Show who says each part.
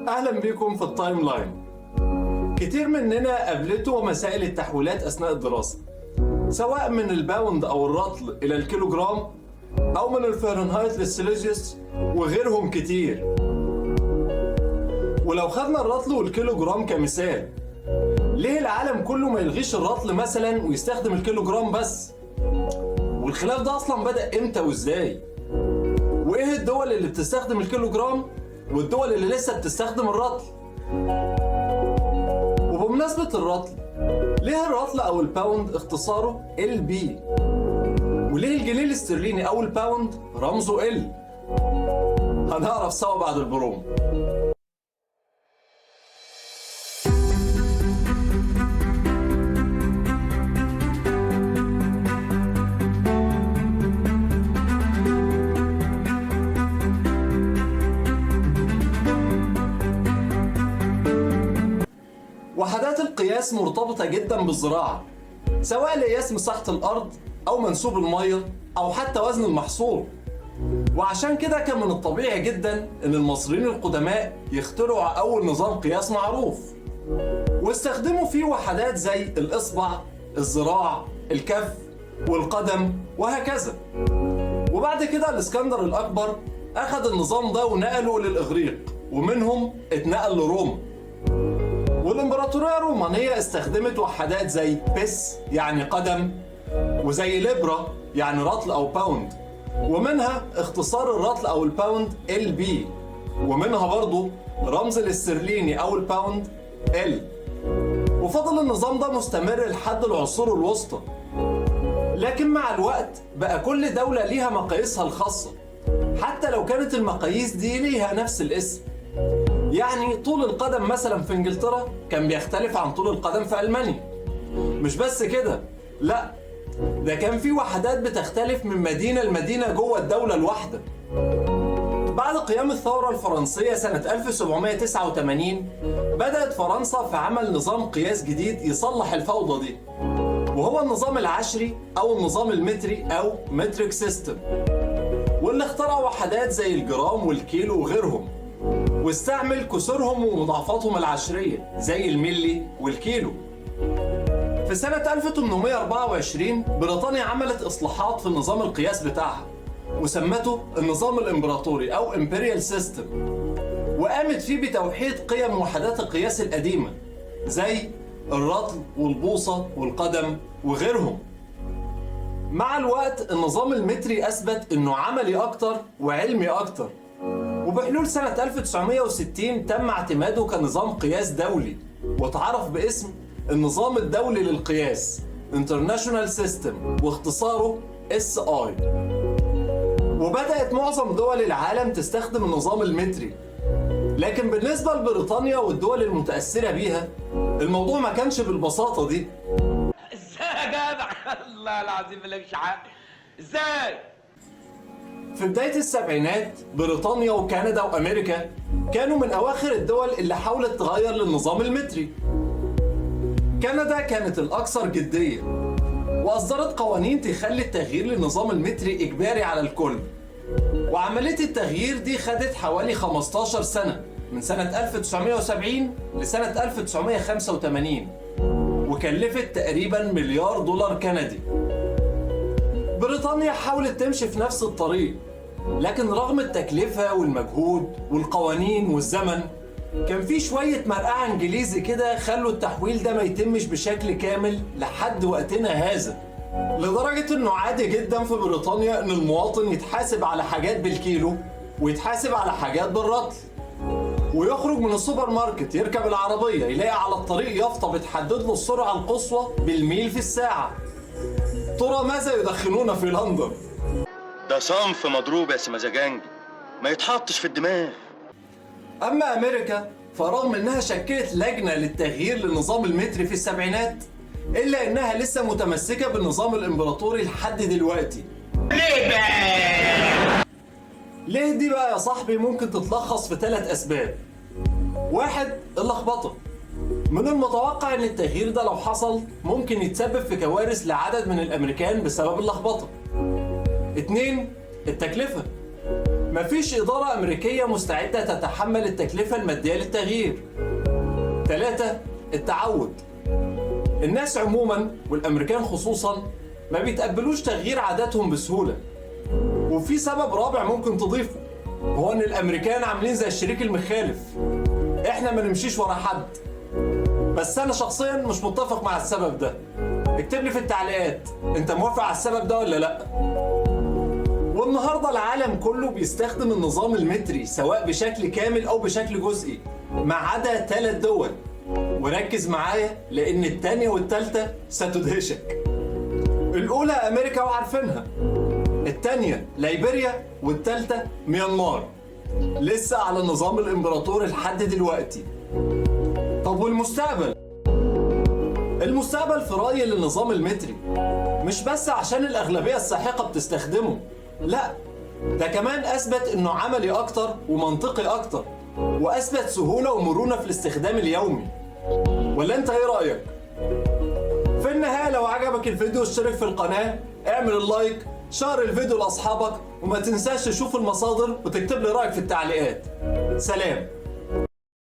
Speaker 1: أهلا بكم في التايم لاين. كتير مننا قابلته مسائل التحويلات أثناء الدراسة، سواء من الباوند أو الرطل إلى الكيلوغرام أو من الفahrenheit للسيليزيوس وغيرهم كتير. ولو خدنا الرطل والكيلوغرام كمثال، ليه العالم كله ما يلغيش الرطل مثلا ويستخدم الكيلوغرام بس؟ والخلاف ده أصلا بدأ إمتى وإزاي؟ وإيه الدول اللي بتستخدم الكيلوغرام والدول اللي لسه بتستخدم الرطل؟ وبمناسبة الرطل، ليه الرطل أو الباوند اختصاره LB؟ وليه الجنيه الاسترليني أو الباوند رمزه L؟ هنعرف سوا بعد البروم. وحدات القياس مرتبطة جدا بالزراعة، سواء لقياس مساحة الأرض أو منسوب المية أو حتى وزن المحصول. وعشان كده كان من الطبيعي جدا إن المصريين القدماء يخترعوا أول نظام قياس معروف، واستخدموا فيه وحدات زي الإصبع، الذراع، الكف، والقدم وهكذا. وبعد كده الإسكندر الأكبر أخذ النظام ده ونقله للإغريق، ومنهم اتنقل لروما. والإمبراطورية الرومانية استخدمت وحدات زي بيس يعني قدم، وزي ليبرا يعني رطل أو باوند، ومنها اختصار الرطل أو الباوند LB، ومنها برضو رمز الاسترليني أو الباوند L. وفضل النظام ده مستمر لحد العصور الوسطى، لكن مع الوقت بقى كل دولة ليها مقاييسها الخاصة، حتى لو كانت المقاييس دي ليها نفس الاسم. يعني طول القدم مثلا في انجلترا كان بيختلف عن طول القدم في ألمانيا. مش بس كده، لا، ده كان في وحدات بتختلف من مدينة لمدينة جوه الدولة الواحدة. بعد قيام الثورة الفرنسية سنة 1789 بدأت فرنسا في عمل نظام قياس جديد يصلح الفوضى دي، وهو النظام العشري أو النظام المتري أو متريك سيستم، واللي اخترع وحدات زي الجرام والكيلو وغيرهم، واستعمل كسورهم ومضاعفاتهم العشرية زي الملي والكيلو. في سنة 1824 بريطانيا عملت إصلاحات في نظام القياس بتاعها وسمته النظام الإمبراطوري أو Imperial System، وقامت فيه بتوحيد قيم وحدات القياس القديمة زي الرطل والبوصة والقدم وغيرهم. مع الوقت النظام المتري أثبت إنه عملي أكتر وعلمي أكتر، وبحلول سنة 1960 تم اعتماده كنظام قياس دولي واتعرف باسم النظام الدولي للقياس International System، واختصاره SI. وبدأت معظم دول العالم تستخدم النظام المتري، لكن بالنسبة لبريطانيا والدول المتأثرة بيها الموضوع ما كانش بالبساطة دي.
Speaker 2: ازاي يا جدع؟ الله العظيم اللي مش عارف ازاي.
Speaker 1: في بداية السبعينات بريطانيا وكندا وأمريكا كانوا من أواخر الدول اللي حاولت تغير للنظام المتري. كندا كانت الأكثر جدية، وأصدرت قوانين تخلي التغيير للنظام المتري إجباري على الكل. وعملية التغيير دي خدت حوالي 15 سنة، من سنة 1970 لسنة 1985، وكلفت تقريبا مليار دولار كندي. بريطانيا حاولت تمشي في نفس الطريق، لكن رغم التكلفة والمجهود والقوانين والزمن كان في شوية مرقعة انجليزي كده خلوا التحويل ده ما يتمش بشكل كامل لحد وقتنا هذا، لدرجة انه عادي جدا في بريطانيا ان المواطن يتحاسب على حاجات بالكيلو ويتحاسب على حاجات بالرطل، ويخرج من السوبر ماركت يركب العربية يلاقي على الطريق يافطة بتحدد له السرعة القصوى بالميل في الساعة. ترى ماذا يدخنون في لندن؟
Speaker 3: ده صنف مضروب يا سمزجانجي، ما يتحطش في الدماغ.
Speaker 1: أما أمريكا فرغم إنها شكلت لجنة للتغيير للنظام المتري في السبعينات، إلا إنها لسه متمسكة بالنظام الإمبراطوري لحد دلوقتي.
Speaker 2: ليه بقى؟
Speaker 1: ليه دي بقى يا صاحبي؟ ممكن تتلخص في 3 أسباب. 1. اللخبطة. من المتوقع إن التغيير ده لو حصل ممكن يتسبب في كوارث لعدد من الأمريكان بسبب اللخبطة. 2. التكلفة. مفيش إدارة أمريكية مستعدة تتحمل التكلفة المادية للتغيير. 3. التعود. الناس عموما والأمريكان خصوصا ما بيتقبلوش تغيير عاداتهم بسهولة. وفي سبب رابع ممكن تضيفه، هو إن الأمريكان عاملين زي الشريك المخالف، إحنا ما نمشيش ورا حد. بس أنا شخصيا مش متفق مع السبب ده. اكتب لي في التعليقات أنت موافق على السبب ده ولا لأ؟ والنهاردة العالم كله بيستخدم النظام المتري سواء بشكل كامل أو بشكل جزئي ما عدا 3 دول، وركز معايا لأن التانية والتالتة ستدهشك. الأولى أمريكا وعارفينها، التانية ليبيريا، والتالتة ميانمار لسه على النظام الإمبراطوري لحد دلوقتي. طب والمستقبل؟ المستقبل في رأيي للنظام المتري مش بس عشان الأغلبية الساحقة بتستخدمه، لا، ده كمان أثبت إنه عملي أكتر ومنطقي أكتر، وأثبت سهولة ومرونة في الاستخدام اليومي. ولا أنت إيه رأيك؟ في النهاية لو عجبك الفيديو اشترك في القناة، اعمل اللايك، شير الفيديو لأصحابك، وما تنساش تشوف المصادر وتكتب لي رأيك في التعليقات. سلام.